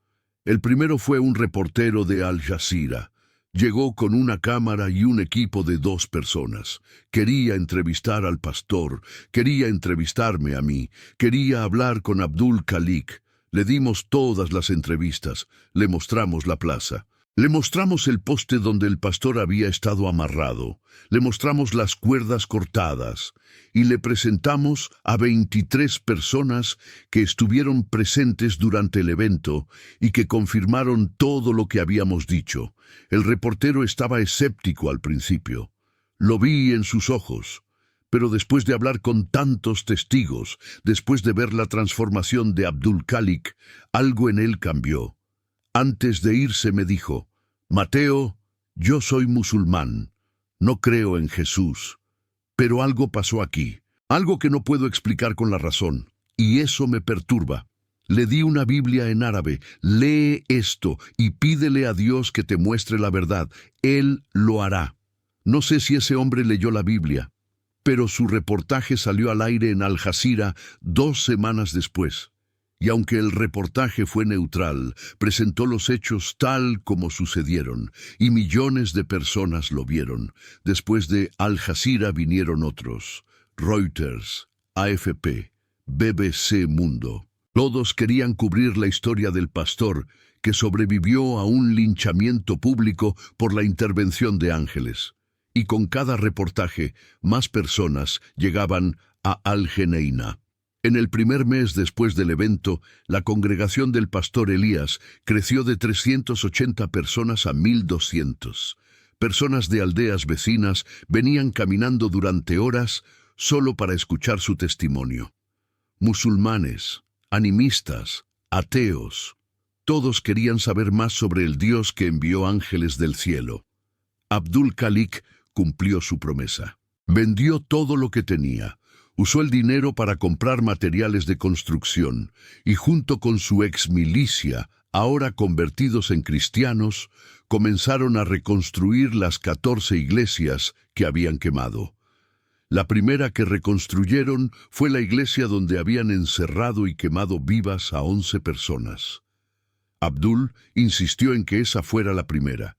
El primero fue un reportero de Al Jazeera. Llegó con una cámara y un equipo de 2 personas. Quería entrevistar al pastor, quería entrevistarme a mí, quería hablar con Abdul Khalik. Le dimos todas las entrevistas, le mostramos la plaza. Le mostramos el poste donde el pastor había estado amarrado, le mostramos las cuerdas cortadas y le presentamos a 23 personas que estuvieron presentes durante el evento y que confirmaron todo lo que habíamos dicho. El reportero estaba escéptico al principio. Lo vi en sus ojos. Pero después de hablar con tantos testigos, después de ver la transformación de Abdul Khalik, algo en él cambió. Antes de irse me dijo, Mateo, yo soy musulmán, no creo en Jesús, pero algo pasó aquí, algo que no puedo explicar con la razón, y eso me perturba. Le di una Biblia en árabe, lee esto y pídele a Dios que te muestre la verdad, Él lo hará. No sé si ese hombre leyó la Biblia, pero su reportaje salió al aire en Al Jazeera 2 semanas después. Y aunque el reportaje fue neutral, presentó los hechos tal como sucedieron, y millones de personas lo vieron. Después de Al Jazeera vinieron otros, Reuters, AFP, BBC Mundo. Todos querían cubrir la historia del pastor, que sobrevivió a un linchamiento público por la intervención de ángeles. Y con cada reportaje, más personas llegaban a Al-Geneina. En el primer mes después del evento, la congregación del pastor Elías creció de 380 personas a 1.200. Personas de aldeas vecinas venían caminando durante horas solo para escuchar su testimonio. Musulmanes, animistas, ateos, todos querían saber más sobre el Dios que envió ángeles del cielo. Abdul Khalik cumplió su promesa. Vendió todo lo que tenía. Usó el dinero para comprar materiales de construcción y junto con su exmilicia, ahora convertidos en cristianos, comenzaron a reconstruir las 14 iglesias que habían quemado. La primera que reconstruyeron fue la iglesia donde habían encerrado y quemado vivas a 11 personas. Abdul insistió en que esa fuera la primera.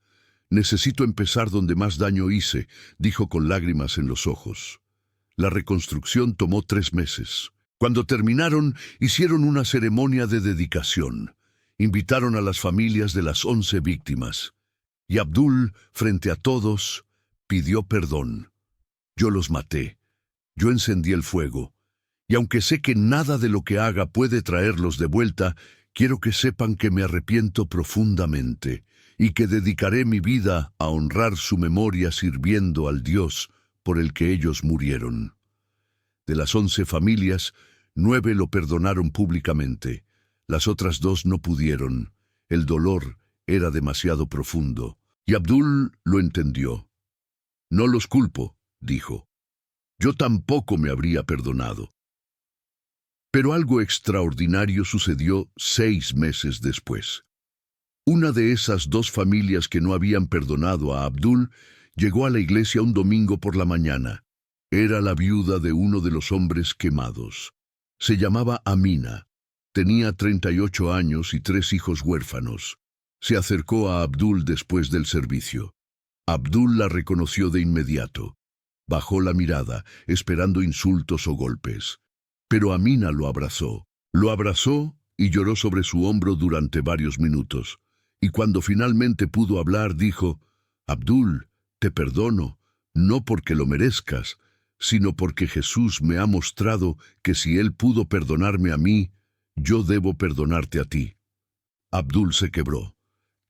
«Necesito empezar donde más daño hice», dijo con lágrimas en los ojos. La reconstrucción tomó 3 meses. Cuando terminaron, hicieron una ceremonia de dedicación. Invitaron a las familias de las 11 víctimas, y Abdul, frente a todos, pidió perdón. Yo los maté. Yo encendí el fuego. Y aunque sé que nada de lo que haga puede traerlos de vuelta, quiero que sepan que me arrepiento profundamente y que dedicaré mi vida a honrar su memoria sirviendo al Dios por el que ellos murieron. De las 11 familias, 9 lo perdonaron públicamente. Las otras 2 no pudieron. El dolor era demasiado profundo. Y Abdul lo entendió. No los culpo, dijo. Yo tampoco me habría perdonado. Pero algo extraordinario sucedió 6 meses después. Una de esas 2 familias que no habían perdonado a Abdul llegó a la iglesia un domingo por la mañana. Era la viuda de uno de los hombres quemados. Se llamaba Amina. Tenía 38 años y 3 hijos huérfanos. Se acercó a Abdul después del servicio. Abdul la reconoció de inmediato. Bajó la mirada, esperando insultos o golpes. Pero Amina lo abrazó. Lo abrazó y lloró sobre su hombro durante varios minutos. Y cuando finalmente pudo hablar, dijo: Abdul, te perdono, no porque lo merezcas, sino porque Jesús me ha mostrado que si Él pudo perdonarme a mí, yo debo perdonarte a ti. Abdul se quebró.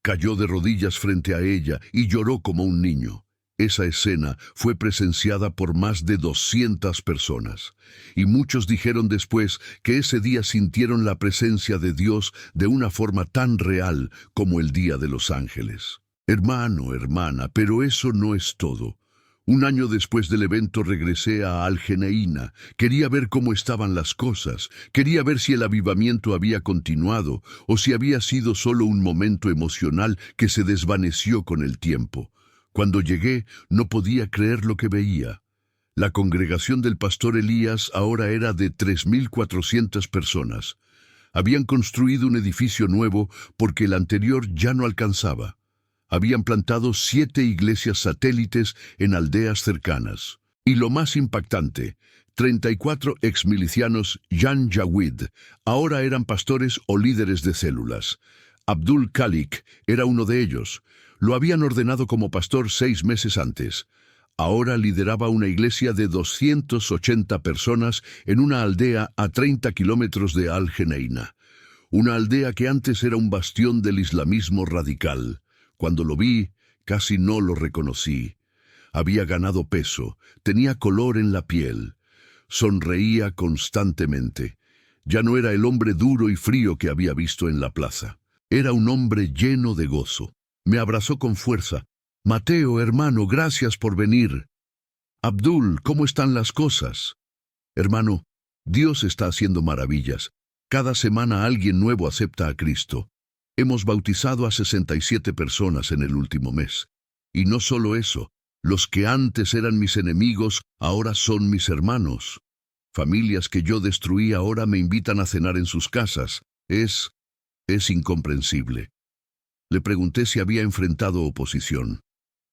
Cayó de rodillas frente a ella y lloró como un niño. Esa escena fue presenciada por más de 200 personas, y muchos dijeron después que ese día sintieron la presencia de Dios de una forma tan real como el Día de los Ángeles. Hermano, hermana, pero eso no es todo. Un año después del evento regresé a Al-Geneina. Quería ver cómo estaban las cosas. Quería ver si el avivamiento había continuado o si había sido solo un momento emocional que se desvaneció con el tiempo. Cuando llegué, no podía creer lo que veía. La congregación del pastor Elías ahora era de 3.400 personas. Habían construido un edificio nuevo porque el anterior ya no alcanzaba. Habían plantado 7 iglesias satélites en aldeas cercanas. Y lo más impactante, 34 exmilicianos Janjaweed ahora eran pastores o líderes de células. Abdul Khalik era uno de ellos. Lo habían ordenado como pastor 6 meses antes. Ahora lideraba una iglesia de 280 personas en una aldea a 30 kilómetros de Al-Geneina. Una aldea que antes era un bastión del islamismo radical. Cuando lo vi, casi no lo reconocí. Había ganado peso, tenía color en la piel. Sonreía constantemente. Ya no era el hombre duro y frío que había visto en la plaza. Era un hombre lleno de gozo. Me abrazó con fuerza. Mateo, hermano, gracias por venir. Abdul, ¿cómo están las cosas? Hermano, Dios está haciendo maravillas. Cada semana alguien nuevo acepta a Cristo. Hemos bautizado a 67 personas en el último mes. Y no solo eso, los que antes eran mis enemigos ahora son mis hermanos. Familias que yo destruí ahora me invitan a cenar en sus casas. Es incomprensible. Le pregunté si había enfrentado oposición.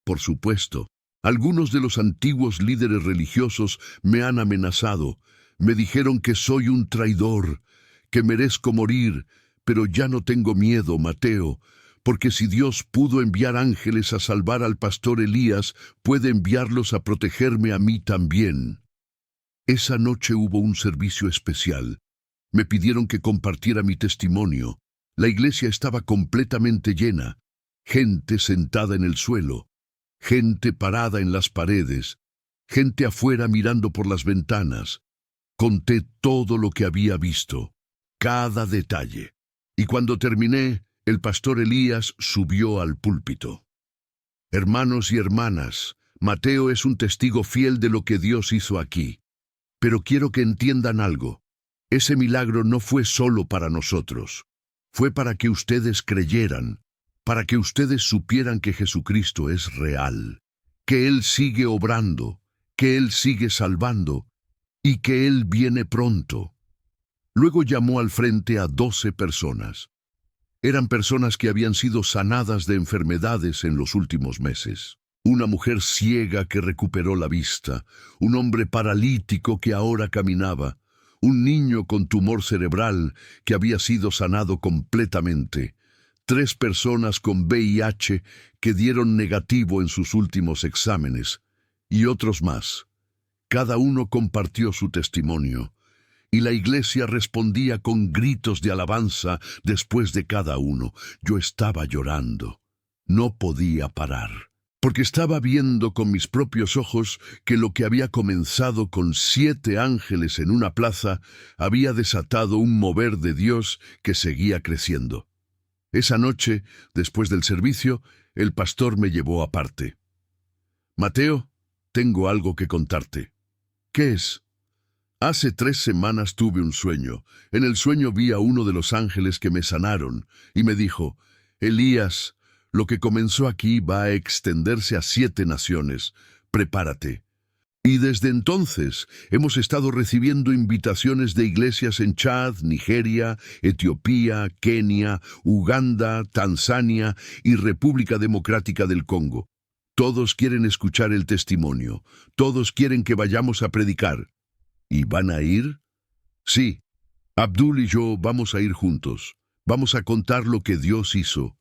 Por supuesto, algunos de los antiguos líderes religiosos me han amenazado. Me dijeron que soy un traidor, que merezco morir, pero ya no tengo miedo, Mateo, porque si Dios pudo enviar ángeles a salvar al pastor Elías, puede enviarlos a protegerme a mí también. Esa noche hubo un servicio especial. Me pidieron que compartiera mi testimonio. La iglesia estaba completamente llena, gente sentada en el suelo, gente parada en las paredes, gente afuera mirando por las ventanas. Conté todo lo que había visto, cada detalle. Y cuando terminé, el pastor Elías subió al púlpito. Hermanos y hermanas, Mateo es un testigo fiel de lo que Dios hizo aquí. Pero quiero que entiendan algo. Ese milagro no fue solo para nosotros. Fue para que ustedes creyeran, para que ustedes supieran que Jesucristo es real, que Él sigue obrando, que Él sigue salvando y que Él viene pronto. Luego llamó al frente a 12 personas. Eran personas que habían sido sanadas de enfermedades en los últimos meses. Una mujer ciega que recuperó la vista, un hombre paralítico que ahora caminaba, un niño con tumor cerebral que había sido sanado completamente, 3 personas con VIH que dieron negativo en sus últimos exámenes, y otros más. Cada uno compartió su testimonio, y la iglesia respondía con gritos de alabanza después de cada uno. Yo estaba llorando. No podía parar, porque estaba viendo con mis propios ojos que lo que había comenzado con 7 ángeles en una plaza había desatado un mover de Dios que seguía creciendo. Esa noche, después del servicio, el pastor me llevó aparte. Mateo, tengo algo que contarte. ¿Qué es? Hace 3 semanas tuve un sueño. En el sueño vi a uno de los ángeles que me sanaron y me dijo, Elías, lo que comenzó aquí va a extenderse a 7 naciones. Prepárate. Y desde entonces hemos estado recibiendo invitaciones de iglesias en Chad, Nigeria, Etiopía, Kenia, Uganda, Tanzania y República Democrática del Congo. Todos quieren escuchar el testimonio. Todos quieren que vayamos a predicar. ¿Y van a ir? Sí. Abdul y yo vamos a ir juntos. Vamos a contar lo que Dios hizo.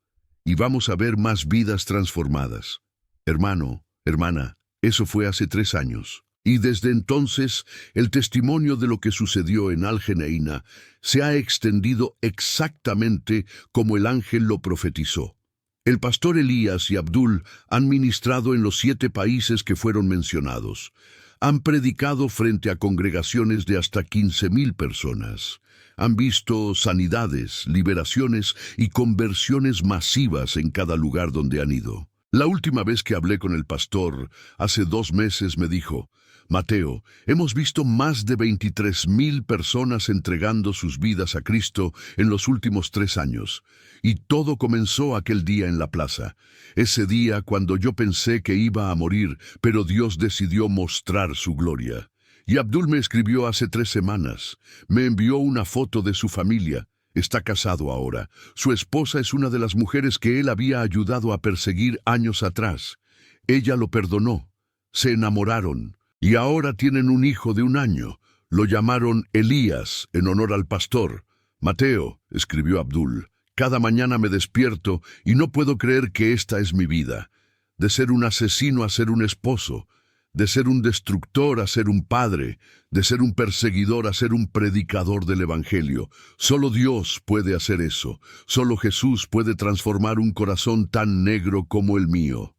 Y vamos a ver más vidas transformadas. Hermano, hermana, eso fue hace 3 años. Y desde entonces, el testimonio de lo que sucedió en Al Geneina se ha extendido exactamente como el ángel lo profetizó. El pastor Elías y Abdul han ministrado en los 7 países que fueron mencionados. Han predicado frente a congregaciones de hasta 15,000 personas. Han visto sanidades, liberaciones y conversiones masivas en cada lugar donde han ido. La última vez que hablé con el pastor, hace 2 meses, me dijo, Mateo, hemos visto más de 23,000 personas entregando sus vidas a Cristo en los últimos 3 años. Y todo comenzó aquel día en la plaza. Ese día cuando yo pensé que iba a morir, pero Dios decidió mostrar su gloria. Y Abdul me escribió hace 3 semanas. Me envió una foto de su familia. Está casado ahora. Su esposa es una de las mujeres que él había ayudado a perseguir años atrás. Ella lo perdonó. Se enamoraron. Y ahora tienen un hijo de 1 año. Lo llamaron Elías, en honor al pastor. Mateo, escribió Abdul, cada mañana me despierto y no puedo creer que esta es mi vida. De ser un asesino a ser un esposo. De ser un destructor a ser un padre, de ser un perseguidor a ser un predicador del Evangelio. Solo Dios puede hacer eso. Solo Jesús puede transformar un corazón tan negro como el mío.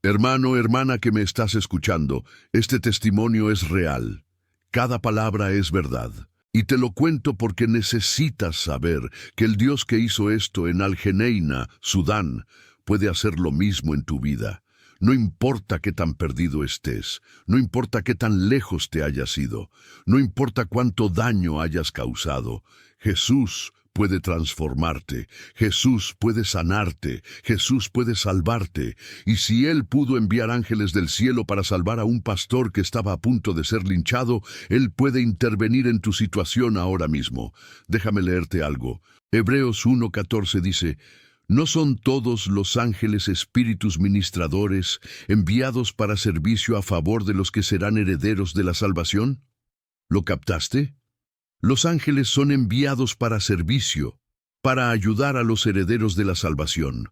Hermano, hermana que me estás escuchando, este testimonio es real. Cada palabra es verdad. Y te lo cuento porque necesitas saber que el Dios que hizo esto en Al Geneina, Sudán, puede hacer lo mismo en tu vida. No importa qué tan perdido estés, no importa qué tan lejos te hayas ido, no importa cuánto daño hayas causado, Jesús puede transformarte, Jesús puede sanarte, Jesús puede salvarte. Y si Él pudo enviar ángeles del cielo para salvar a un pastor que estaba a punto de ser linchado, Él puede intervenir en tu situación ahora mismo. Déjame leerte algo. Hebreos 1:14 dice, ¿no son todos los ángeles espíritus ministradores enviados para servicio a favor de los que serán herederos de la salvación? ¿Lo captaste? Los ángeles son enviados para servicio, para ayudar a los herederos de la salvación.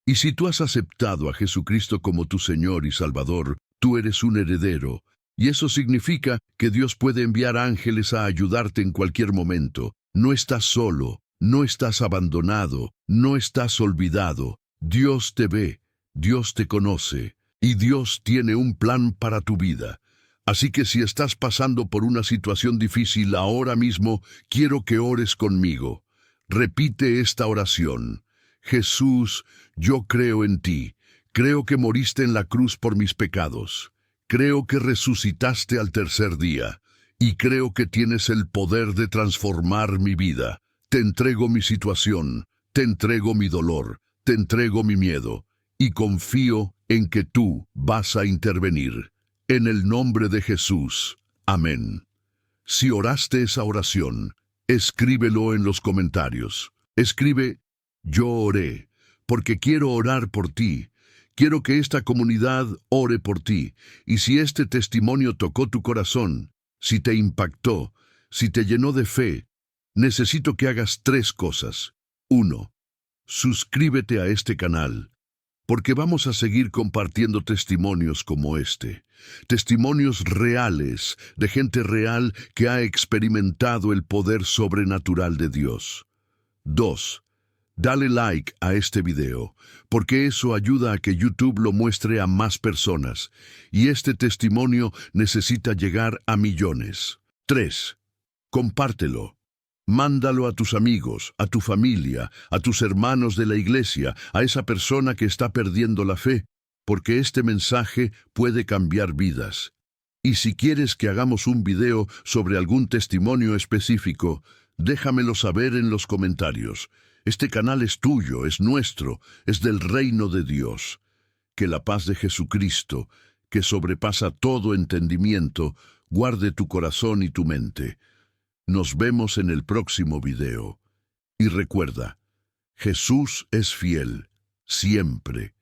Y si tú has aceptado a Jesucristo como tu Señor y Salvador, tú eres un heredero. Y eso significa que Dios puede enviar ángeles a ayudarte en cualquier momento. No estás solo. No estás abandonado, no estás olvidado. Dios te ve, Dios te conoce, y Dios tiene un plan para tu vida. Así que si estás pasando por una situación difícil ahora mismo, quiero que ores conmigo. Repite esta oración. Jesús, yo creo en ti. Creo que moriste en la cruz por mis pecados. Creo que resucitaste al 3er día. Y creo que tienes el poder de transformar mi vida. Te entrego mi situación, te entrego mi dolor, te entrego mi miedo, y confío en que tú vas a intervenir. En el nombre de Jesús. Amén. Si oraste esa oración, escríbelo en los comentarios. Escribe, yo oré, porque quiero orar por ti. Quiero que esta comunidad ore por ti. Y si este testimonio tocó tu corazón, si te impactó, Si te llenó de fe, necesito que hagas 3 cosas. 1. Suscríbete a este canal, porque vamos a seguir compartiendo testimonios como este. Testimonios reales, de gente real que ha experimentado el poder sobrenatural de Dios. 2. Dale like a este video, porque eso ayuda a que YouTube lo muestre a más personas, y este testimonio necesita llegar a millones. 3. Compártelo. Mándalo a tus amigos, a tu familia, a tus hermanos de la iglesia, a esa persona que está perdiendo la fe, porque este mensaje puede cambiar vidas. Y si quieres que hagamos un video sobre algún testimonio específico, déjamelo saber en los comentarios. Este canal es tuyo, es nuestro, es del reino de Dios. Que la paz de Jesucristo, que sobrepasa todo entendimiento, guarde tu corazón y tu mente. Nos vemos en el próximo video. Y recuerda, Jesús es fiel, siempre.